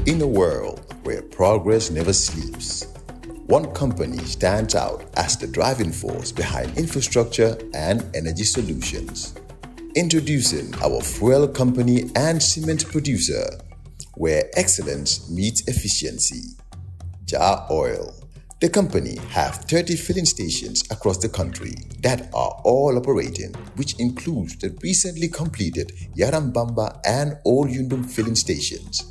In a world where progress never sleeps, one company stands out as the driving force behind infrastructure and energy solutions. Introducing our fuel company and cement producer, where excellence meets efficiency. Jar Oil. The company have 30 filling stations across the country that are all operating, which includes the recently completed Yarambamba and Old Yundum filling stations.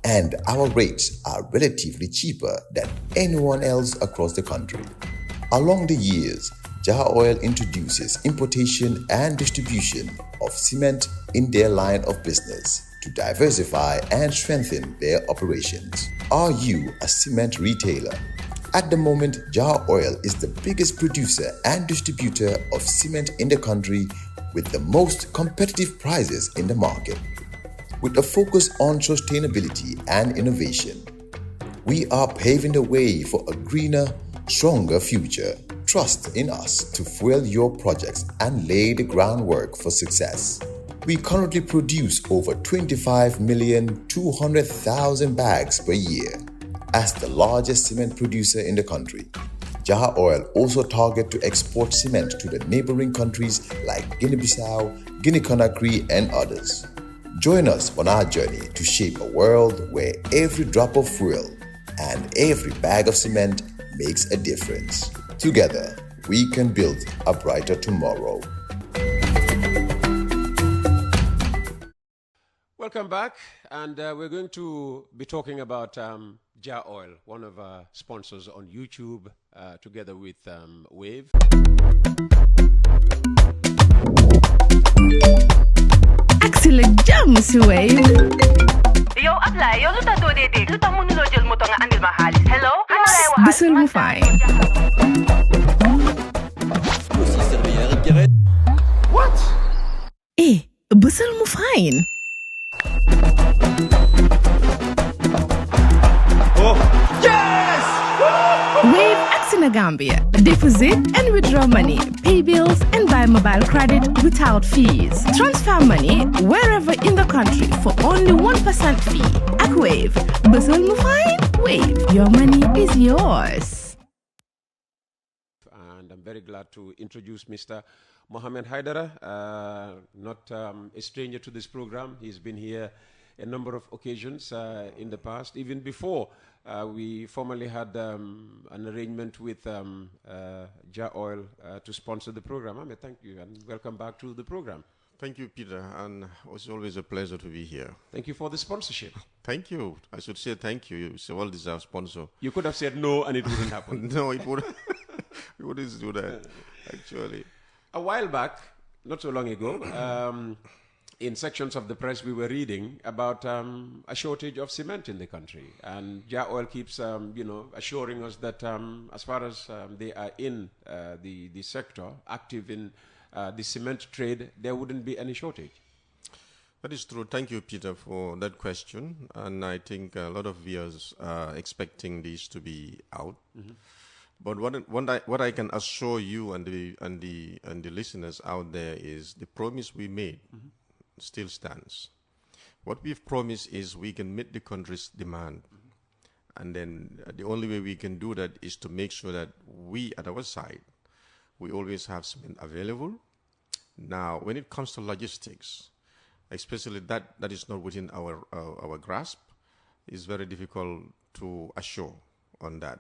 And our rates are relatively cheaper than anyone else across the country. Along the years, Jar Oil introduces importation and distribution of cement in their line of business to diversify and strengthen their operations. Are you a cement retailer? At the moment, Jar Oil is the biggest producer and distributor of cement in the country with the most competitive prices in the market. With a focus on sustainability and innovation, we are paving the way for a greener, stronger future. Trust in us to fuel your projects and lay the groundwork for success. We currently produce over 25,200,000 bags per year. As the largest cement producer in the country, Jar Oil also targets to export cement to the neighboring countries like Guinea-Bissau, Guinea-Conakry, and others. Join us on our journey to shape a world where every drop of fuel and every bag of cement makes a difference. Together, we can build a brighter tomorrow. Welcome back, and we're going to be talking about Jar Oil, one of our sponsors on YouTube, together with Wave. Axel jam si Wave. Yo, apply. Yo, luta to dede. Luta mo nulo jel mo to nga andil mahalis. Hello? Ano lay wahal? Bisul mo fine. What? Bisul mo fine. Oh, yes! Wave Axina Gambia. Deposit and withdraw money, pay bills, and buy mobile credit without fees. Transfer money wherever in the country for only 1% fee. At Wave, Bisul mo fine? Wave, your money is yours. And I'm very glad to introduce Mr. Mohammed Haidara, not a stranger to this program. He's been here a number of occasions in the past, even before we formally had an arrangement with Jar Oil to sponsor the program. Ahmed, thank you, and welcome back to the program. Thank you, Peter, and it's always a pleasure to be here. Thank you for the sponsorship. Thank you. I should say thank you. It's a well-deserved sponsor. You could have said no and it wouldn't happen. No, it wouldn't. We wouldn't do that, actually. A while back, not so long ago, in sections of the press we were reading about a shortage of cement in the country, and Jar Oil keeps assuring us that as far as they are in the sector, active in the cement trade, there wouldn't be any shortage. That is true. Thank you, Peter, for that question. And I think a lot of viewers are expecting this to be out. Mm-hmm. But what I can assure you and the listeners out there is the promise we made still stands. What we've promised is we can meet the country's demand. And then the only way we can do that is to make sure that we, at our side, we always have cement available. Now, when it comes to logistics, especially that is not within our grasp, it's very difficult to assure on that.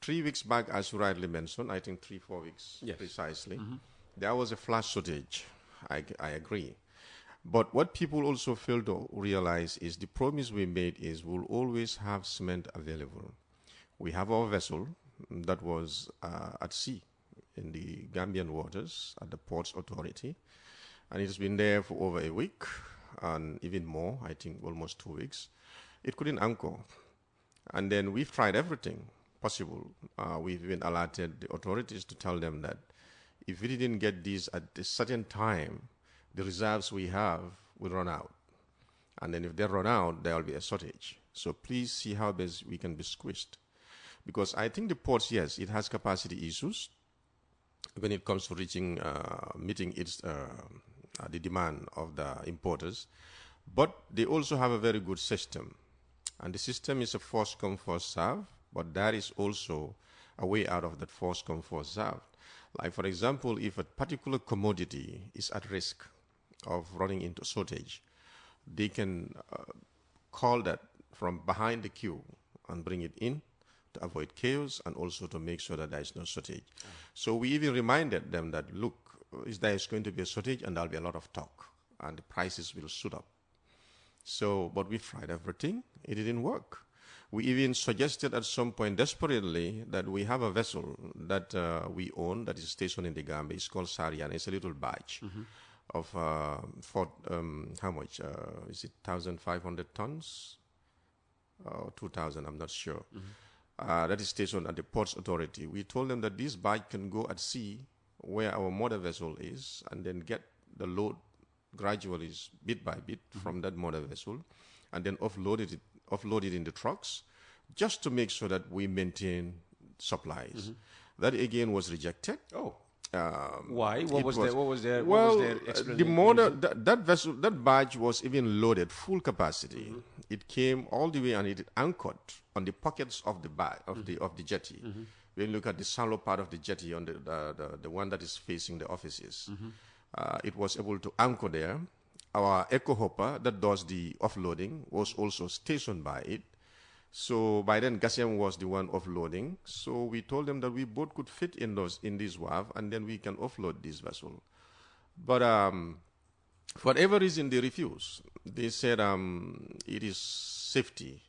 3 weeks back, as you rightly mentioned, I think 3-4 weeks precisely, there was a flash shortage. I agree. But what people also fail to realize is the promise we made is we'll always have cement available. We have our vessel that was at sea in the Gambian waters at the Ports Authority, and it has been there for over a week and even more, I think almost 2 weeks. It couldn't anchor. And then we've tried everything possible. We've even alerted the authorities to tell them that if we didn't get these at a certain time, the reserves we have will run out. And then if they run out, there will be a shortage. So please see how best we can be squeezed. Because I think the ports, yes, it has capacity issues when it comes to meeting the demand of the importers. But they also have a very good system. And the system is a first come, first serve, but there is also a way out of that first come, first serve. Like, for example, if a particular commodity is at risk of running into shortage, they can call that from behind the queue and bring it in to avoid chaos and also to make sure that there is no shortage. So we even reminded them that, look, there is going to be a shortage and there will be a lot of talk and the prices will shoot up. So, but we tried everything. It didn't work. We even suggested at some point desperately that we have a vessel that we own that is stationed in the Gambia. It's called Sarian. It's a little barge of, how much? Is it 1,500 tons? Or 2,000, I'm not sure. That is stationed at the Ports Authority. We told them that this barge can go at sea where our mother vessel is and then get the load gradually, bit by bit, from that mother vessel and then offload it in the trucks just to make sure that we maintain supplies. That again was rejected. Oh. Why? What was their explanation? The motor, that vessel, that barge was even loaded full capacity. It came all the way and it anchored on the pockets of the of the jetty. When you look at the shallow part of the jetty, on the one that is facing the offices, it was able to anchor there. Our echo hopper that does the offloading was also stationed by it. So by then, Gassiam was the one offloading. So we told them that we both could fit in this WAV, and then we can offload this vessel. But for whatever reason, they refused. They said it is safety.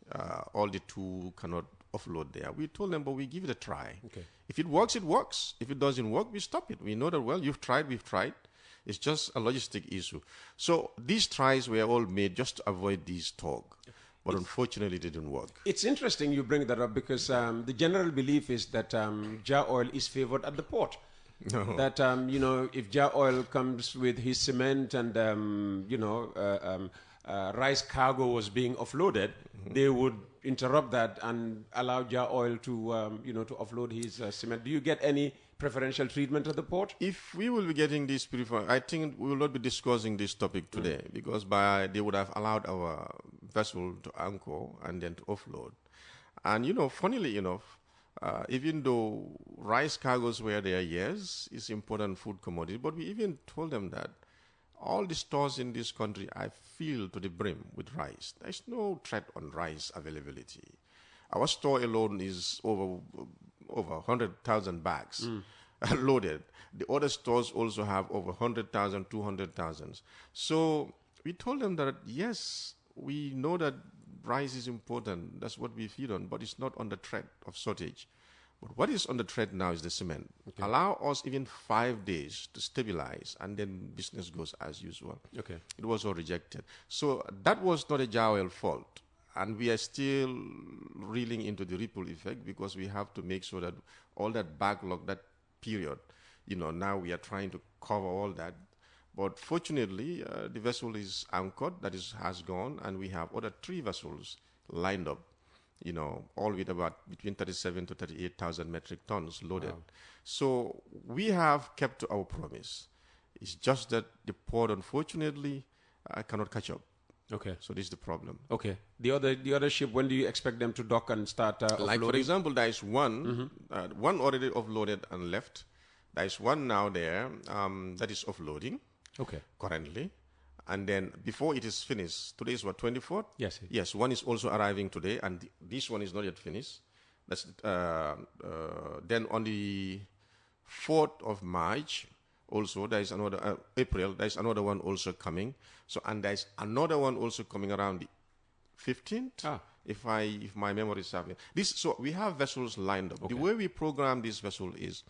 All the two cannot offload there. We told them, but we give it a try. Okay. If it works, it works. If it doesn't work, we stop it. We know that, well, you've tried, we've tried. It's just a logistic issue. So these tries were all made just to avoid this talk. But unfortunately, it didn't work. It's interesting you bring that up because the general belief is that Jar Oil is favored at the port. No. That, if Jar Oil comes with his cement and, rice cargo was being offloaded, they would interrupt that and allow Jar Oil to, to offload his cement. Do you get any preferential treatment at the port? If we will be getting this I think we will not be discussing this topic today because they would have allowed our vessel to anchor and then to offload. And, funnily enough, even though rice cargoes were there, yes, it's important food commodity, but we even told them that all the stores in this country are filled to the brim with rice. There's no threat on rice availability. Our store alone is over 100,000 bags loaded. The other stores also have over 100,000, 200,000. So we told them that, yes, we know that rice is important. That's what we feed on, but it's not on the threat of shortage. But what is on the threat now is the cement. Okay. Allow us even 5 days to stabilize, and then business goes as usual. Okay. It was all rejected. So that was not a Jar Oil fault. And we are still reeling into the ripple effect because we have to make sure that all that backlog, that period, now we are trying to cover all that. But fortunately, the vessel is anchored, has gone, and we have other 3 vessels lined up, all with about between 37 to 38,000 metric tons loaded. Wow. So we have kept to our promise. It's just that the port, unfortunately, cannot catch up. Okay. So this is the problem. Okay. The other ship, when do you expect them to dock and start offloading? Like, for example, there is one already offloaded and left. There is one now there that is offloading. Okay. Currently. And then before it is finished, today is what, 24th? Yes. Yes, one is also arriving today, and this one is not yet finished. That's then on the 4th of March, also, there is another, April, there is another one also coming. So, and there is another one also coming around the 15th, if my memory is serving. So we have vessels lined up. Okay. The way we program this vessel is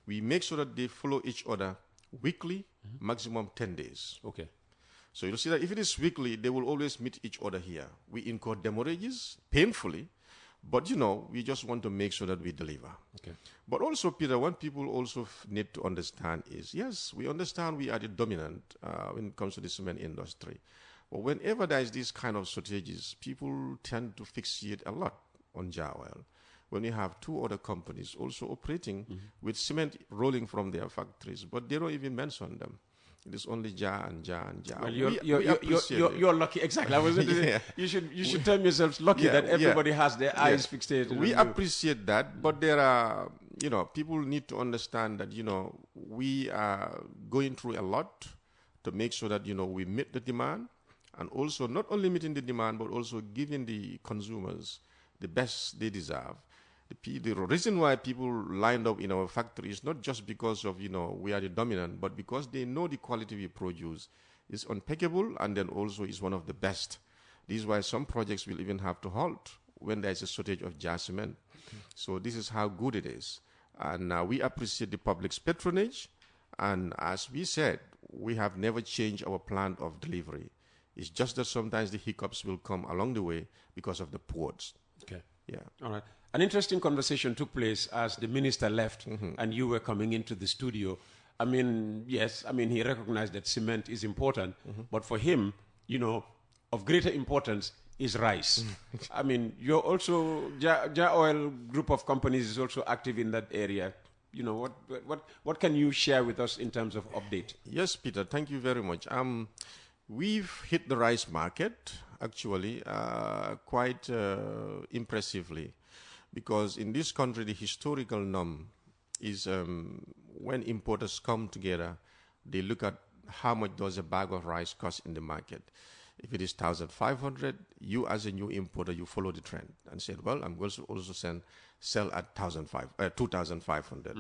we make sure that they follow each other weekly, maximum 10 days. Okay. So you'll see that if it is weekly, they will always meet each other here. We incur demorages painfully, but we just want to make sure that we deliver. Okay. But also, Peter, what people also need to understand is, yes, we understand we are the dominant when it comes to the cement industry. But whenever there is this kind of shortages, people tend to fixate a lot on Jar Oil. When you have 2 other companies also operating with cement rolling from their factories, but they don't even mention them. It is only Jah and Jah and Jah. Well, We appreciate it. you're lucky. Exactly. I was going to say, you should term yourselves lucky that everybody has their eyes fixated We on you. appreciate that, but there are, people need to understand that, we are going through a lot to make sure that, we meet the demand, and also not only meeting the demand, but also giving the consumers the best they deserve. The reason why people lined up in our factory is not just because of, we are the dominant, but because they know the quality we produce is impeccable, and then also is one of the best. This is why some projects will even have to halt when there is a shortage of jar cement. So this is how good it is. And we appreciate the public's patronage. And as we said, we have never changed our plan of delivery. It's just that sometimes the hiccups will come along the way because of the ports. Okay. Yeah. All right. An interesting conversation took place as the minister left and you were coming into the studio. I mean, yes, he recognized that cement is important, but for him, of greater importance is rice. You're also, Ja Oil group of companies is also active in that area. What can you share with us in terms of update? Yes, Peter, thank you very much. We've hit the rice market, actually, quite impressively, because in this country, the historical norm is when importers come together, they look at how much does a bag of rice cost in the market. If it is 1,500, you as a new importer, you follow the trend and said, well, I'm going to also sell at 2,500.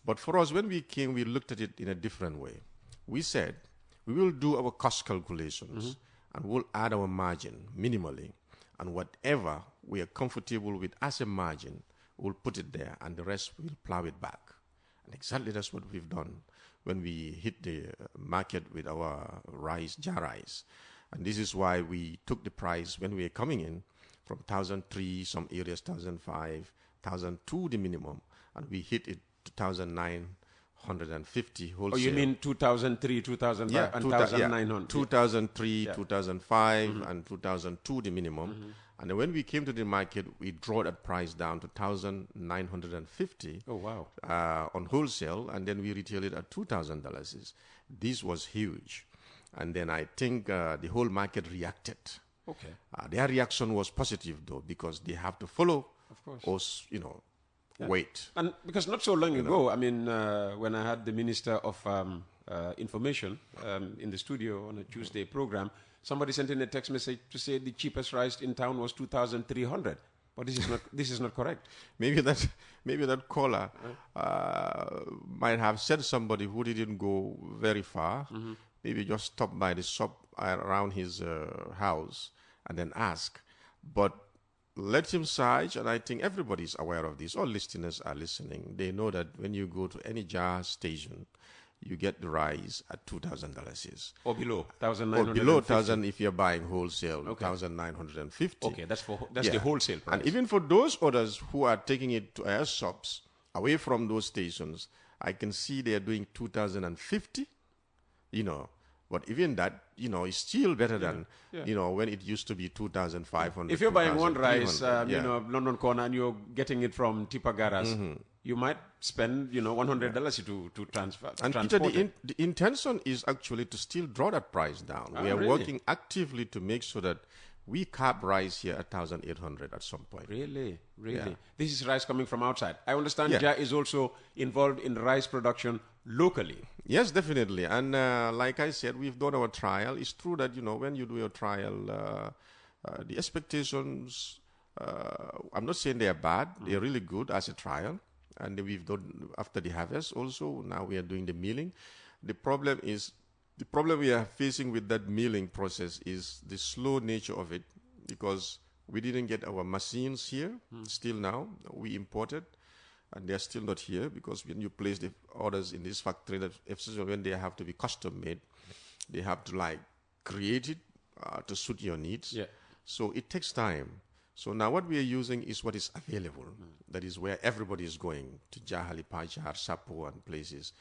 But for us, when we came, we looked at it in a different way. We said, we will do our cost calculations and we'll add our margin minimally. And whatever we are comfortable with as a margin, we'll put it there and the rest we'll plow it back. And exactly that's what we've done when we hit the market with our rice, jar rice. And this is why we took the price when we were coming in from 1,003, some areas 1,005, 1,002 the minimum, and we hit it to 1,950 wholesale. Oh, you mean 2003, 2005, and 1,900? 2003, 2005, and 2002 the minimum. And then when we came to the market, we draw that price down to 1,950. Oh, wow. On wholesale, and then we retail it at $2,000. This was huge. And then I think the whole market reacted. Okay. Their reaction was positive, though, because they have to follow us, wait. And because not so long ago, when I had the Minister of Information in the studio on a Tuesday program, somebody sent in a text message to say the cheapest rice in town was 2,300. But this is not correct. Maybe that caller might have said somebody who didn't go very far. Maybe just stop by the shop around his house and then ask. But let him search, and I think everybody's aware of this. All listeners are listening. They know that when you go to any jar station, you get the rice at $2,000. Or below, 1,950. Or below 1,000 if you're buying wholesale, 1,950. Okay, that's the wholesale price. And even for those others who are taking it to our shops, away from those stations, I can see they're doing 2,050, But even that, is still better than, when it used to be 2,500. If you're buying one rice, London corner, and you're getting it from Tipagaras, you might spend, $100 to transfer. And Peter, the intention is actually to still draw that price down. We are working actively to make sure that we cap rice here at 1,800 at some point. Really? Yeah. This is rice coming from outside. I understand JA is also involved in rice production locally. Yes, definitely. And like I said, we've done our trial. It's true that, when you do your trial, the expectations, I'm not saying they are bad. They're really good as a trial. And we've done after the harvest also. Now we are doing the milling. The problem we are facing with that milling process is the slow nature of it, because we didn't get our machines here still now. We imported, and they're still not here, because when you place the orders in this factory, that especially when they have to be custom made, they have to create it to suit your needs. Yeah. So it takes time. So now what we are using is what is available. That is where everybody is going, to Jahali, Pajar, Sapo, and places,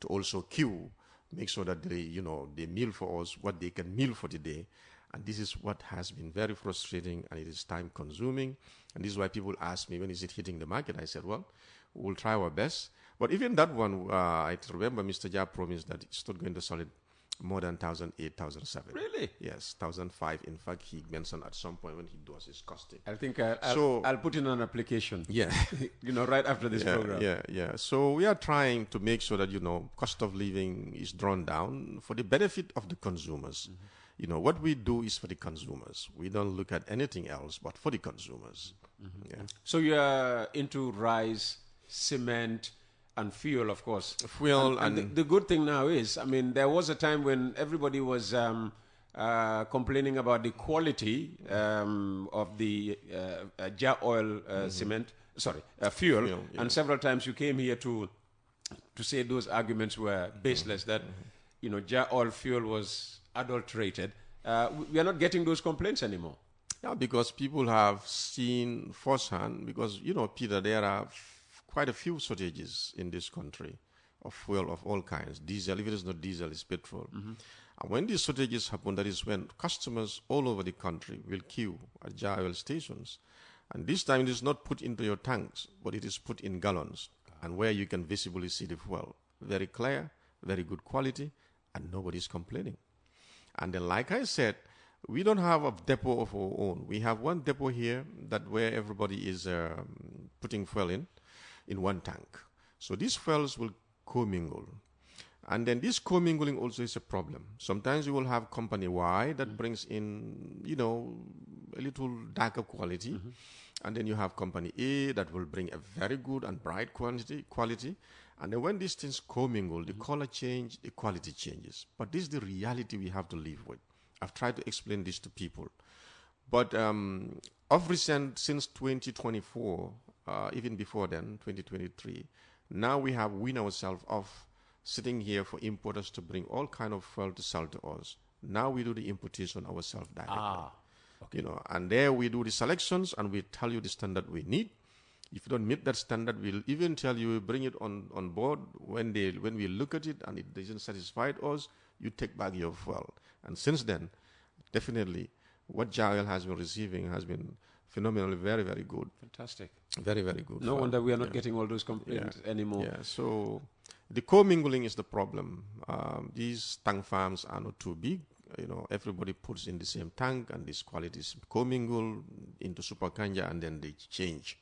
to also queue, make sure that they mill for us what they can mill for the day. And this is what has been very frustrating, and it is time consuming. And this is why people ask me, when is it hitting the market? I said, well, we'll try our best. But even that one, I remember Mr. Jah promised that it's not going to sell it more than 1,008, 1,007. Really? Yes, 1,005. In fact, he mentioned at some point when he does his costing. I think I'll put in an application. Yeah. Right after this program. Yeah. So we are trying to make sure that, cost of living is drawn down for the benefit of the consumers. What we do is for the consumers. We don't look at anything else but for the consumers. Yeah. So you're into rice, cement, and fuel, of course. Fuel and the good thing now is, there was a time when everybody was complaining about the quality of the jar oil fuel. Yeah. And several times you came here to say those arguments were baseless, that jar oil fuel was adulterated. We are not getting those complaints anymore. Yeah, because people have seen firsthand, because, Peter, there are quite a few shortages in this country of fuel of all kinds. Diesel, if it is not diesel, it's petrol. And when these shortages happen, that is when customers all over the country will queue at jar oil stations. And this time it is not put into your tanks, but it is put in gallons, and where you can visibly see the fuel. Very clear, very good quality, and nobody is complaining. And then, like I said, we don't have a depot of our own. We have one depot here where everybody is putting fuel in one tank. So these fuels will commingle. And then this commingling also is a problem. Sometimes you will have company Y that brings in, a little darker quality. And then you have company A that will bring a very good and bright quality. And then when these things commingle, the color change, the quality changes. But this is the reality we have to live with. I've tried to explain this to people. But of recent, since 2024, even before then, 2023, now we have weaned ourselves off sitting here for importers to bring all kind of fuel to sell to us. Now we do the importation ourselves directly. Okay. And there we do the selections and we tell you the standard we need. If you don't meet that standard, we'll even tell you, bring it on board. When we look at it and it doesn't satisfy us, you take back your fuel. And since then, definitely, what jar oil has been receiving has been phenomenally very, very good. Fantastic. Very, very good. No wonder we are not getting all those complaints anymore. Yeah, so the commingling is the problem. These tank farms are not too big. Everybody puts in the same tank, and these qualities commingle into super kanja, and then they change.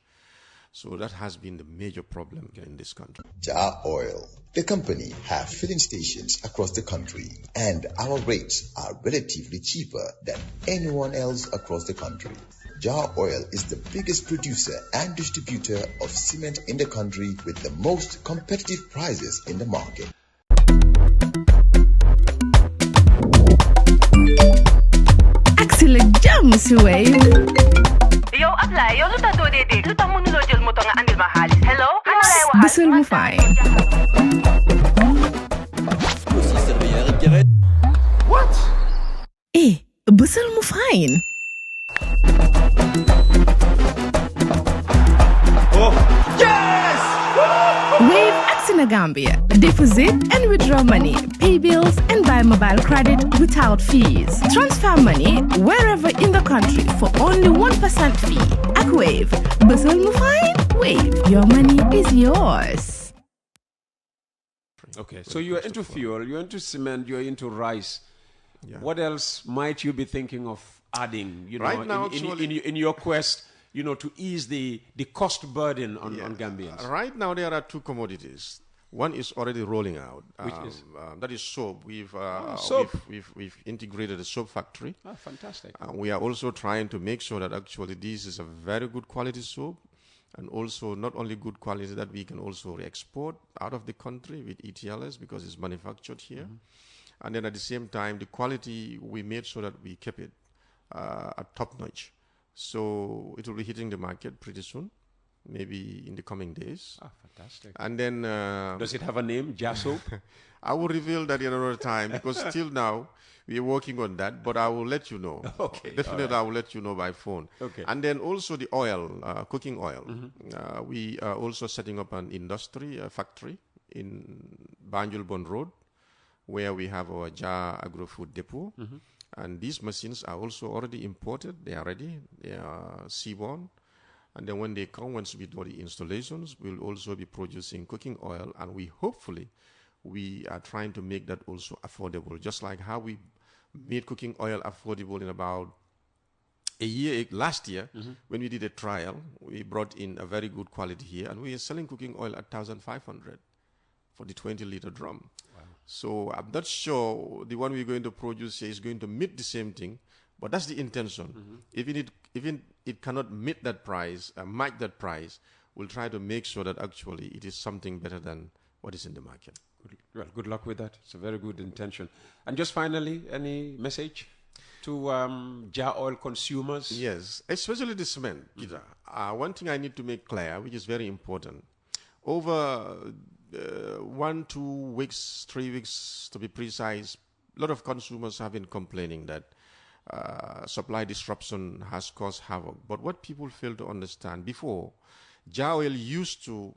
So that has been the major problem in this country. Jar Oil. The company have filling stations across the country, and our rates are relatively cheaper than anyone else across the country. Jar Oil is the biggest producer and distributor of cement in the country with the most competitive prices in the market. Axel James Wave. Yo, apply. Yo, luta to dede. Luta mo nulo jel mo to nga andil mahalis. Hello? Bissel mo fine. What? Bissel mo fine. Yes! Wave Axina Gambia. Deposit and withdraw money, pay bills, and buy mobile credit without fees. Transfer money wherever in the country for only 1% fee. At Wave. Bissel mo fine? Wave. Your money is yours. Okay, so you're into fuel, you're into cement, you're into rice. Yeah. What else might you be thinking of adding? Right now, in your quest, to ease the cost burden on Gambians. Right now, there are two commodities. One is already rolling out. Which is? That is soap. We've integrated a soap factory. Oh, fantastic. We are also trying to make sure that actually this is a very good quality soap, and also not only good quality, that we can also export out of the country with ETLS because it's manufactured here. And then at the same time, the quality, we made sure that we kept it at top notch. So it will be hitting the market pretty soon, maybe in the coming days. Ah, fantastic. And then... does it have a name, Jar Soap? I will reveal that another time because still now we are working on that, but I will let you know. Okay. Definitely, I will let you know by phone. Okay. And then also the oil, cooking oil. We are also setting up an factory in Banjul Bond Road, where we have our Jar Agro-Food Depot. And these machines are also already imported. They are ready. They are seaborne. And then when they come, once we do the installations, we'll also be producing cooking oil. And we hopefully we are trying to make that also affordable, just like how we made cooking oil affordable in about last year. When we did a trial, we brought in a very good quality here, and we are selling cooking oil at 1,500 for the 20-liter drum. So I'm not sure the one we're going to produce here is going to meet the same thing, but that's the intention. Even it cannot meet that price, match that price, we'll try to make sure that actually it is something better than what is in the market. Well, good luck with that. It's a very good intention. And just finally, any message to jar oil consumers? Yes, especially the cement, Peter. One thing I need to make clear, which is very important, over 1, 2 weeks, 3 weeks to be precise, a lot of consumers have been complaining that supply disruption has caused havoc. But what people fail to understand, before, jar oil used to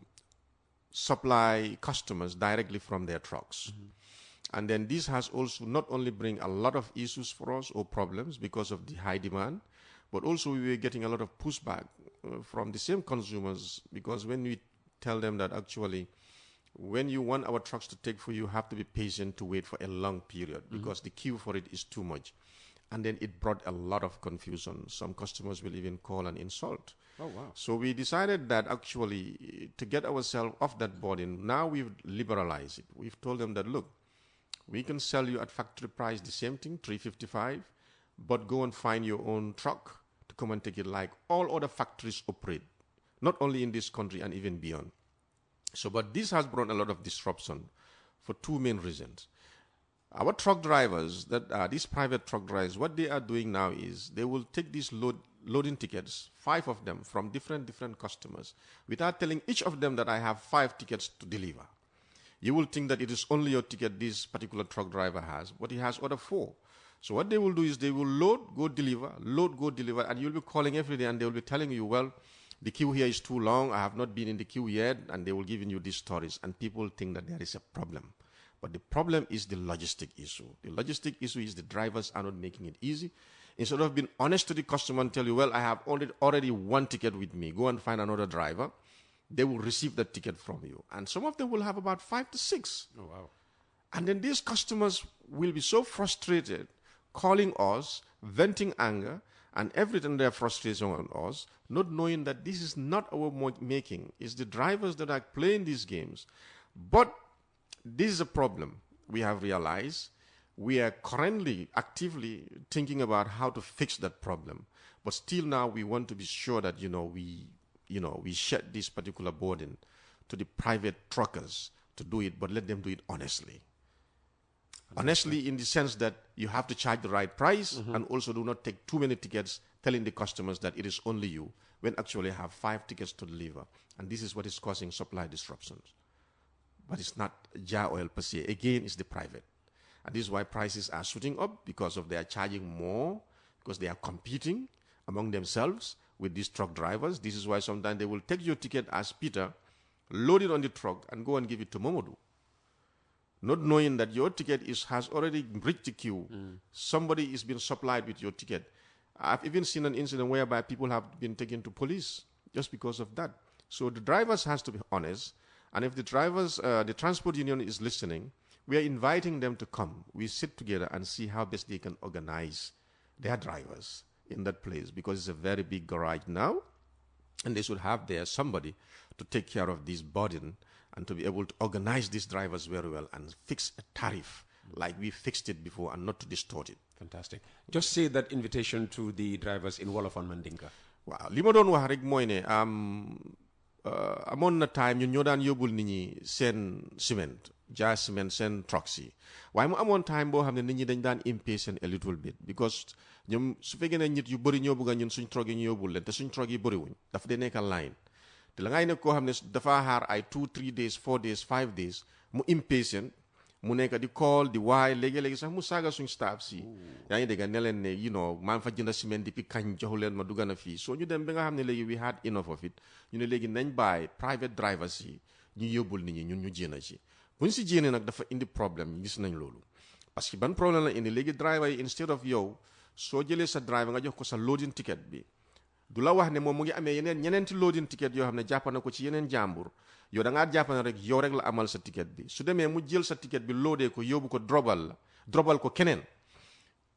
supply customers directly from their trucks. And then this has also not only bring a lot of issues for us or problems because of the high demand, but also we were getting a lot of pushback from the same consumers, because when we tell them that actually when you want our trucks to take for you, have to be patient to wait for a long period because the queue for it is too much. And then it brought a lot of confusion. Some customers will even call and insult. Oh, wow. So we decided that actually to get ourselves off that burden, now we've liberalized it. We've told them that, look, we can sell you at factory price the same thing, $355, but go and find your own truck to come and take it like all other factories operate, not only in this country and even beyond. So, but this has brought a lot of disruption for two main reasons. Our truck drivers, these private truck drivers, what they are doing now is they will take these loading tickets, 5 of them from different customers, without telling each of them that I have 5 tickets to deliver. You will think that it is only your ticket this particular truck driver has, but he has other 4. So what they will do is they will load, go deliver, and you'll be calling every day and they will be telling you, well, the queue here is too long, I have not been in the queue yet, and they will give you these stories, and people think that there is a problem. But the problem is the logistic issue. The logistic issue is the drivers are not making it easy. Instead of being honest to the customer and tell you, well, I have already 1 ticket with me, go and find another driver, they will receive that ticket from you. And some of them will have about 5 to 6. Oh, wow. And then these customers will be so frustrated, calling us, venting anger, and everything their frustration on us, not knowing that this is not our making. It's the drivers that are playing these games. But this is a problem we have realized. We are currently actively thinking about how to fix that problem. But still now we want to be sure that, we shed this particular burden to the private truckers to do it, but let them do it honestly. Honestly, in the sense that you have to charge the right price and also do not take too many tickets telling the customers that it is only you, when actually have 5 tickets to deliver. And this is what is causing supply disruptions. But it's not jar oil per se. Again, it's the private. And this is why prices are shooting up, because of they are charging more, because they are competing among themselves with these truck drivers. This is why sometimes they will take your ticket as Peter, load it on the truck, and go and give it to Momodu, not knowing that your ticket has already reached the queue. Somebody is being supplied with your ticket. I've even seen an incident whereby people have been taken to police just because of that. So the drivers has to be honest. And if the drivers, the transport union is listening, we are inviting them to come. We sit together and see how best they can organize their drivers in that place, because it's a very big garage now, and they should have there somebody to take care of this burden and to be able to organize these drivers very well and fix a tariff like we fixed it before, and not to distort it. Fantastic. Just say that invitation to the drivers in Wolof and Mandinka. Waaw li ma doon wax rek mooy ne amoon na time ñun ñoo daan yóbbul nit ñi seen cement, jaay cement seen trucks yi, waaye mu amoon time boo xam ne nit ñi dañ daan impatient a little bit, because ñoom su fekkee ne nit yu bëri ñoo bëgg ñun suñ truck yi ñu yóbbul leen te suñ truck yi bëriwuñ, dafa dee nekk line te la ngay nekk koo xam ne dafa xaar ay 2 3 days 4 days 5 days mu impatient, mu nekk di call di waay léegi-léegi sax mu saaga suñ staff si yaa ngi dégg ne leen ne maa ngi fa jënd ciment depuis kañ joxu leen ma dugga na fii. soo ñu dem ba nga xam ne léegi we had enough of it, ñu ne léegi nañ bàyyi private drivers yi ñu yóbbul nit ñi ñun ñu jéena ci. buñ si jéene nag dafa indi problème, gis nañ loolu. parce que ban problème la indi léegi driver yi, instead of yow soo jëlee sa driver nga jox ko sa loading ticket bi, du la wax ne moom mu ngi amee ñeneenti loading ticket yoo xam ne jàpp na ko ci yeneen jàmbur yow da ngaa jàpp ne rek yow rek la amal sa ticket bi su demee mu jël sa ticket bi loadee ko yóbbu ko drobal ko keneen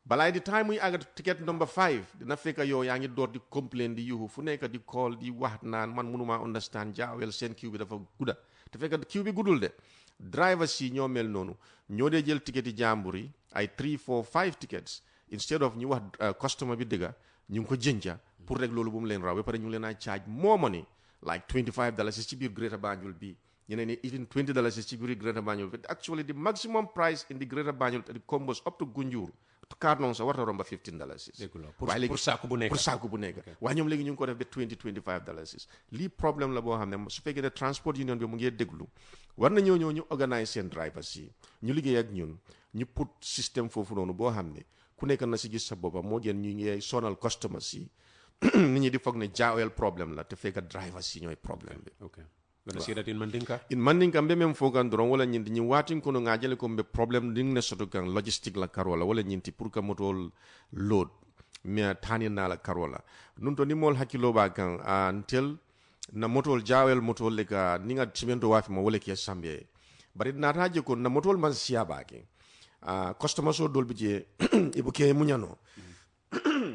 balaay di time muy àgg ticket number 5 dina fekk yow yaa ngi door di complain di yuuxu fu nekk di call di wax naan man mënumaa understand jaawel seen queue bi dafa gudda te fekk queue bi guddul de driver si ñoo mel noonu ñoo dee jël ticket yi jàmbur yi ay 3 4 5 tickets instead of ñu wax customer bi dëgga ñu ngi ko jënca pour rek loolu bu mu leen raw ba pare ñu ngi leen a charge more money like $25 ci biir Greater Banjul bi ñeneen ni even $20 ci biir Greater Banjul but actually the maximum price in the Greater Banjul the combos up to Gunjur card noonu sa warta romba $15 waaye léegi pour saaku bu nekk waaye ñoom léegi ñu ngi ko def ba $20-25 lii problème la boo xam ne su fekkee ne transport union bi mu ngi déglu war na ñëw ñu organise seen drivers yi ñu liggéey ak ñun ñu put système foofu noonu boo xam ne ku nekk na si gis sa boppa moo gën ñu ngi sonal customers yi nit ñi di foog ne jaawel problème la te fekk drivers yi ñooy problème bi gonna see that in Mandinka mbe mem fogan doron wala nyindi nyi watin kono ngajele ko mbe problem ding ne soto kan logistic la karola wala nyinti pour ka moto load me tani na la karola nun to ni mol hakilo ba kan until na moto jawel moto le ka ninga cimento wafi mo wala ke sambe bari na taje ko na moto man siya ba ke customer so dol bije ibuke munyano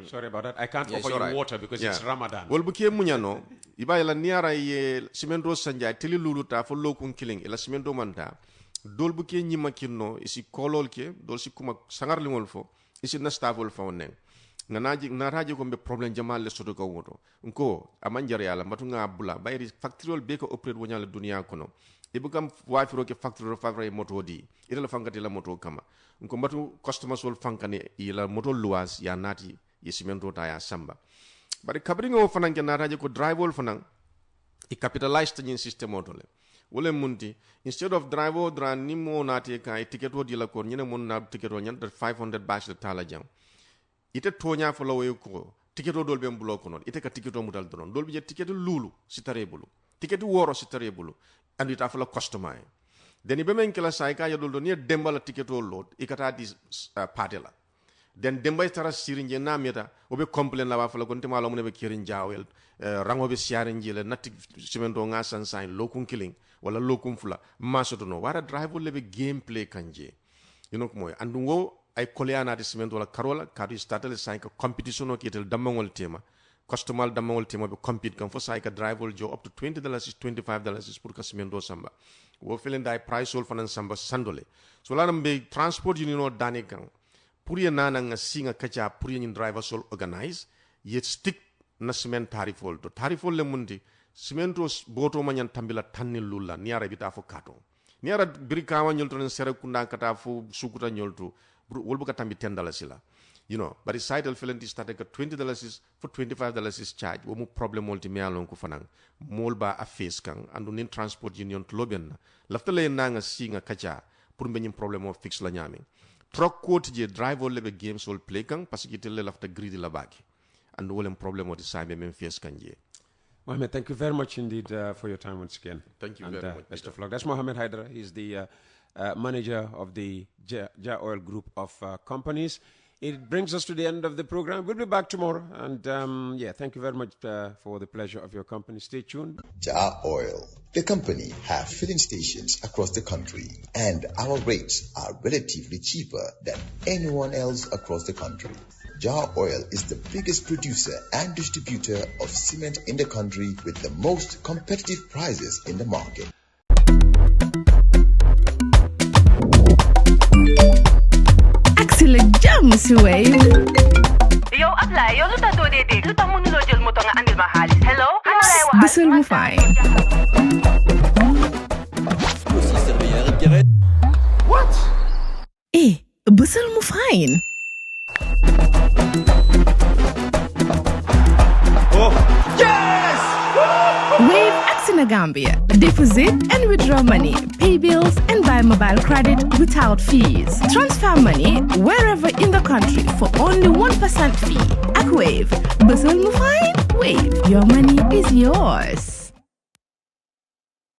sorry about that. I can't offer you water because it's Ramadan. Wol buke munyano iba ila niara ye cimento sanja teli luluta fo lokun killing ila cimento manta dol buke nyima kinno isi kolol ke dol si kuma sangar lingol fo isi na stafol fo nen na raji ko be problem jamal le soto ko woto nko amanjar yala matu nga bula bayri factorial be ko operate wonyal dunia kono ibukam wafiro ke factory favre moto di ila la fangati la moto kama nko matu customer sol fankani ila moto luas ya nati yesimento ta ya samba bari kabringo fanan ke nataje ko driver fanan e capitalize tin system otole wole munti instead of driver dran ni mo nati ka e ticket wodi la ko nyene mun na ticket o nyanta 500 bash de tala jam ite tonya fo lawo ko ticket o dol be mbulo ko non ite ka ticket o mutal don dol bi je ticket lulu si tarebulu ticket woro si tarebulu andi ta fa la customer deni be men kala sai ka yadol do ni dembala ticket o load ikata di patela den dembay tara sirinje nameta obe complain la wafala gonte malo mun be kirin jawel rango be siarinje le natti cimento nga sansain lokun killing wala lokun fula masoto no wara driver lebe gameplay kanje you know moy andu wo ay koleana de cimento wala karola kadu startale sai ka competition o kitel damangol tema customer damangol tema be compete kan fo sai ka driver jo up to $20 $25 pour ka cimento samba wo felen dai price sol fanan samba sandole so la be transport union o dane kan pour ye nana nga singa kacha pour ye driver sol organize ye stick na cement tarifol to tarifol le mundi cemento boto manyan tambila tanni lulla niara bita fo kato niara brikawa nyolto nen sere kunda kata fo sukuta nyolto wolbu ka tambi $10 sila you know but side al felenti start ka $20 for $25 is charge wo mu problem multi me alon ko fanan molba a face kan andu nin transport union to loben lafta le nanga singa kacha pour benyim problem o fix la nyami truck quote je driver lebe games all play kan parce que tele lafta greedy la baki and wolem problem o design me face kan je Mohammed, thank you very much indeed for your time once again. Thank you and, very much. Best of luck. That's Mohammed Haidara. He's the manager of the Ja Oil Group of companies. It brings us to the end of the program. We'll be back tomorrow. And thank you very much for the pleasure of your company. Stay tuned. Ja Oil. The company have filling stations across the country, and our rates are relatively cheaper than anyone else across the country. Ja Oil is the biggest producer and distributor of cement in the country with the most competitive prices in the market. Excellent jam, Suwaid. Yo, apply. Yo, luta to dede. Luta mo nulo jel mo to nga andil mahalis. Hello? Busel mo fine. What? Busel mo fine. Oh, yes! Wave Gambia. Deposit and withdraw money, pay bills and buy mobile credit without fees. Transfer money wherever in the country for only 1% fee. At Wave. Busel mo fine? Wave. Your money is yours.